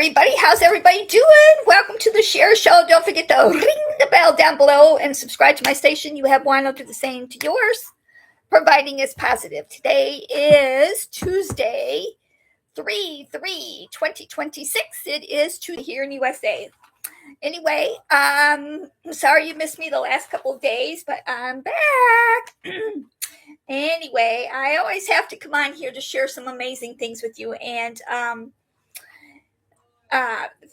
everybody. How's everybody doing? Welcome to the Share Show. Don't forget to ring the bell down below and subscribe to my station. You have one, I'll do the same to yours, providing it's positive. Today is Tuesday, 3/3/2026. It is Tuesday here in USA. Anyway, I'm sorry you missed me the last couple of days, but I'm back. Anyway, I always have to come on here to share some amazing things with you. And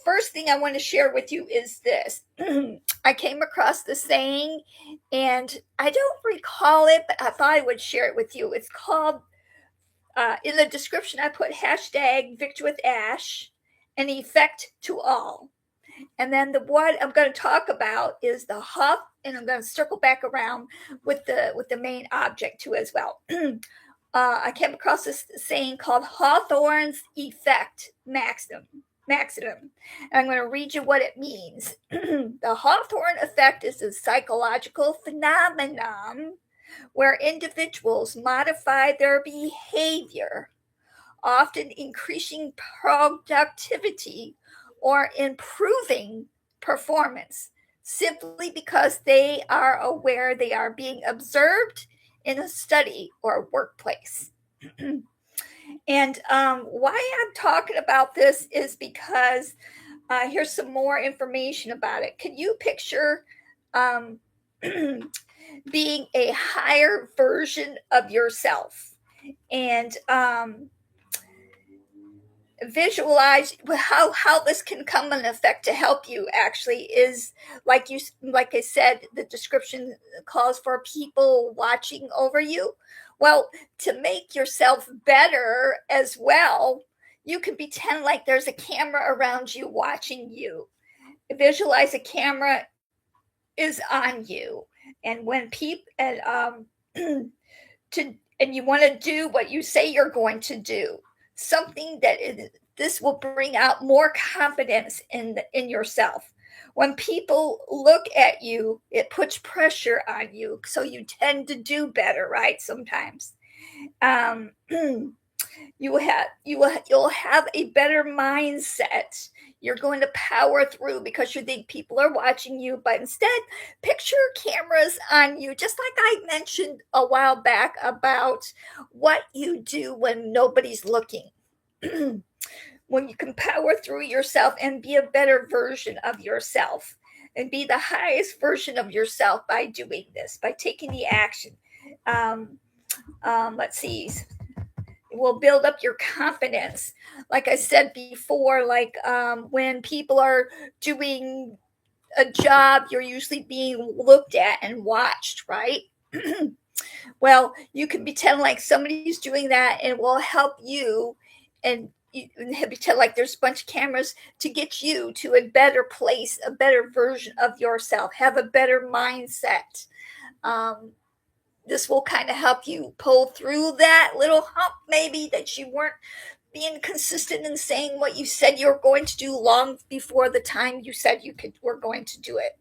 first thing I want to share with you is this. I came across this saying, and I don't recall it, but I thought I would share it with you. It's called, in the description, I put hashtag Victor with Ash, an effect to all. And then the what I'm going to talk about is the Huff, and I'm going to circle back around with the main object too as well. I came across this saying called Hawthorne's Effect Maximum. And I'm going to read you what it means. The Hawthorne effect is a psychological phenomenon where individuals modify their behavior, often increasing productivity or improving performance, simply because they are aware they are being observed in a study or workplace. And why I'm talking about this is because here's some more information about it. Can you picture being a higher version of yourself and visualize how this can come in effect to help you? Actually, is like I said, the description calls for people watching over you. Well, to make yourself better as well, you can pretend like there's a camera around you watching you. Visualize a camera is on you, and when people and you want to do what you say you're going to do, something this will bring out more confidence in yourself. When people look at you, it puts pressure on you, so you tend to do better, right? Sometimes you'll have a better mindset. You're going to power through because you think people are watching you, but instead picture cameras on you, just like I mentioned a while back about what you do when nobody's looking. When you can power through yourself and be a better version of yourself and be the highest version of yourself by doing this, by taking the action. Let's see. It will build up your confidence. Like I said before, when people are doing a job, you're usually being looked at and watched, right? Well, you can pretend like somebody's doing that, and it will help you, and you pretend like there's a bunch of cameras to get you to a better place, a better version of yourself, have a better mindset. This will kind of help you pull through that little hump, maybe, that you weren't being consistent in saying what you said you were going to do long before the time you said were going to do it.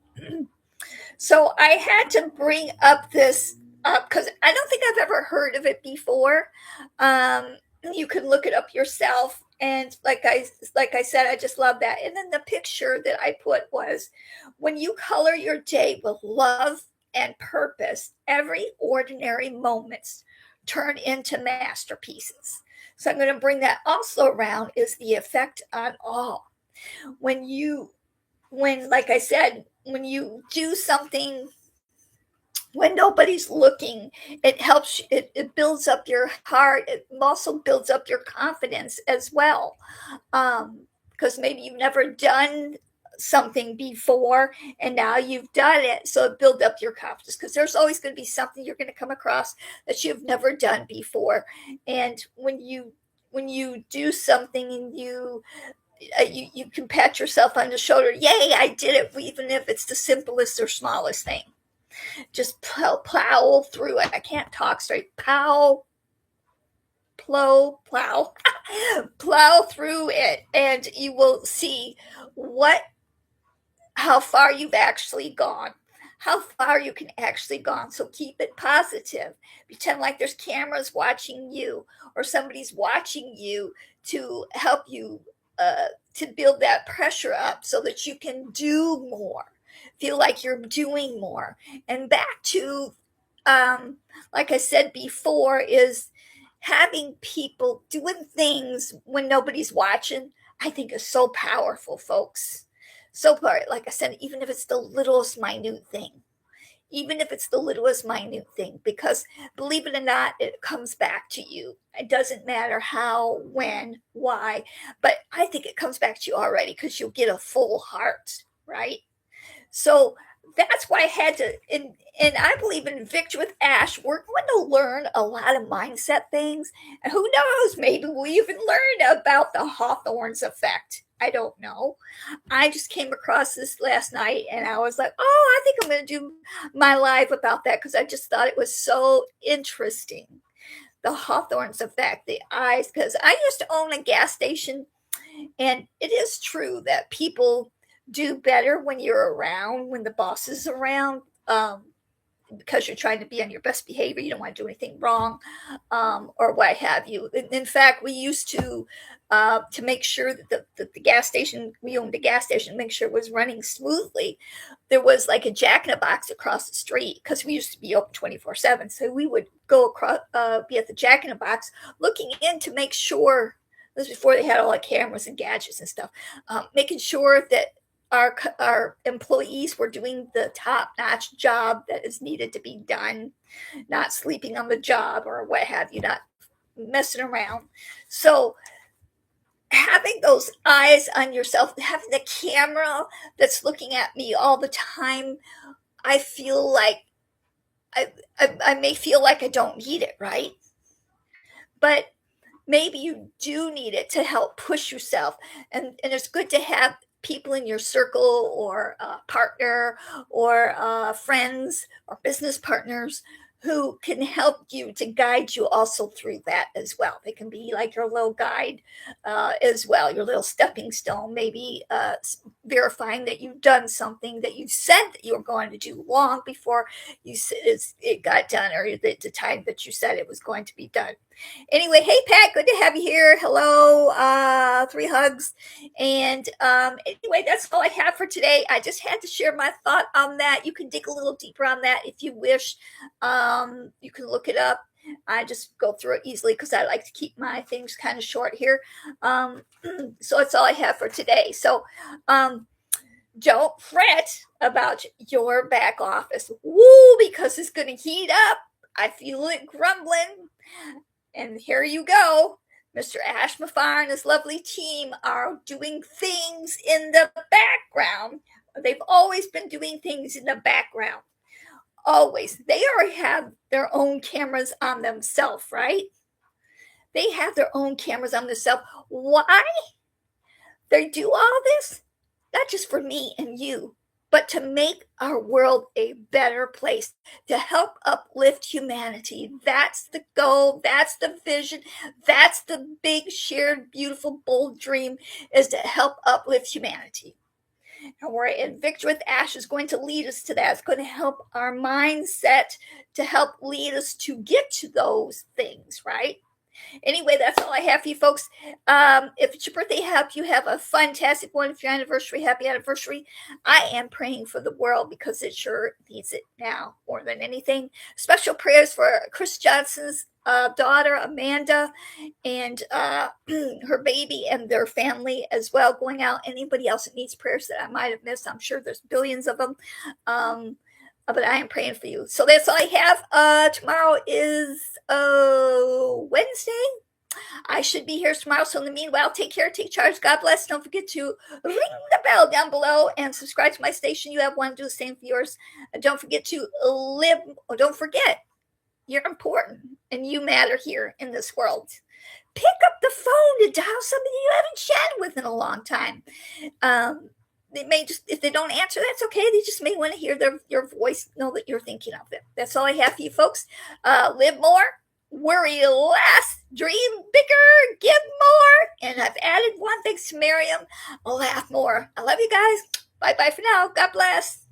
So I had to bring up this up because I don't think I've ever heard of it before. You can look it up yourself. And like I said, I just love that. And then the picture that I put was, when you color your day with love and purpose, every ordinary moments turn into masterpieces. So I'm going to bring that also around, is the effect on all. Like I said, when you do something when nobody's looking, it helps, it builds up your heart. It also builds up your confidence as well. Because maybe you've never done something before and now you've done it, so it builds up your confidence, because there's always going to be something you're going to come across that you've never done before. And when you do something and you can pat yourself on the shoulder, yay, I did it, even if it's the simplest or smallest thing. Just plow through it. I can't talk straight. Plow through it, and you will see how far you've actually gone, how far you can actually gone. So keep it positive. Pretend like there's cameras watching you, or somebody's watching you to help you to build that pressure up so that you can do more, feel like you're doing more. And back to, like I said before, is having people doing things when nobody's watching, I think is so powerful, folks. So powerful. Like I said, even if it's the littlest minute thing, even if it's the littlest minute thing, because believe it or not, it comes back to you. It doesn't matter how, when, why, but I think it comes back to you already because you'll get a full heart, right? So that's why I had to, and I believe in Victory with Ash. We're going to learn a lot of mindset things. And who knows, maybe we'll even learn about the Hawthorne's effect. I don't know. I just came across this last night and I was like, oh, I think I'm going to do my live about that because I just thought it was so interesting. The Hawthorne's effect, the eyes, because I used to own a gas station, and it is true that people do better when you're around, when the boss is around, because you're trying to be on your best behavior. You don't want to do anything wrong, or what have you. In fact, we used to make sure that the gas station, we owned a gas station, make sure it was running smoothly. There was like a Jack in a Box across the street because we used to be open 24/7. So we would go across, be at the Jack in a Box looking in to make sure. This was before they had all the cameras and gadgets and stuff, making sure that our employees were doing the top-notch job that is needed to be done, not sleeping on the job or what have you, not messing around. So having those eyes on yourself, having the camera that's looking at me all the time, I feel like I may feel like I don't need it, right? But maybe you do need it to help push yourself. And it's good to have people in your circle or a partner or friends or business partners who can help you to guide you also through that as well. They can be like your little guide as well, your little stepping stone, maybe verifying that you've done something that you said that you were going to do long before it got done, or the time that you said it was going to be done. Anyway, hey Pat, good to have you here. Hello, 3 hugs. And anyway, that's all I have for today. I just had to share my thought on that. You can dig a little deeper on that if you wish. You can look it up. I just go through it easily because I like to keep my things kind of short here. So that's all I have for today. So don't fret about your back office. Woo, because it's going to heat up. I feel it grumbling. And here you go. Mr. Ash Mufareh and his lovely team are doing things in the background. They've always been doing things in the background. Always. They already have their own cameras on themselves, right? They have their own cameras on themselves. Why? They do all this? Not just for me and you, but to make our world a better place, to help uplift humanity. That's the goal. That's the vision. That's the big, shared, beautiful, bold dream, is to help uplift humanity. And we're in Victory with Ash is going to lead us to that. It's going to help our mindset to help lead us to get to those things, right? Anyway, that's all I have for you folks. If it's your birthday, hope you have a fantastic one. If your anniversary, happy anniversary. I am praying for the world because it sure needs it now more than anything. Special prayers for Chris Johnson's daughter, Amanda, and her baby and their family as well, going out. Anybody else that needs prayers that I might have missed, I'm sure there's billions of them. But I am praying for you. So that's all I have. Tomorrow is Wednesday. I should be here tomorrow. So in the meanwhile, take care, take charge. God bless. Don't forget to ring the bell down below and subscribe to my station. You have one, do the same for yours. And don't forget to live. Oh, don't forget, you're important and you matter here in this world. Pick up the phone to dial somebody you haven't chatted with in a long time. They may just, if they don't answer, that's okay. They just may want to hear your voice, know that you're thinking of them. That's all I have for you folks. Live more, worry less, dream bigger, give more. And I've added one, thanks to Miriam, laugh more. I love you guys. Bye-bye for now. God bless.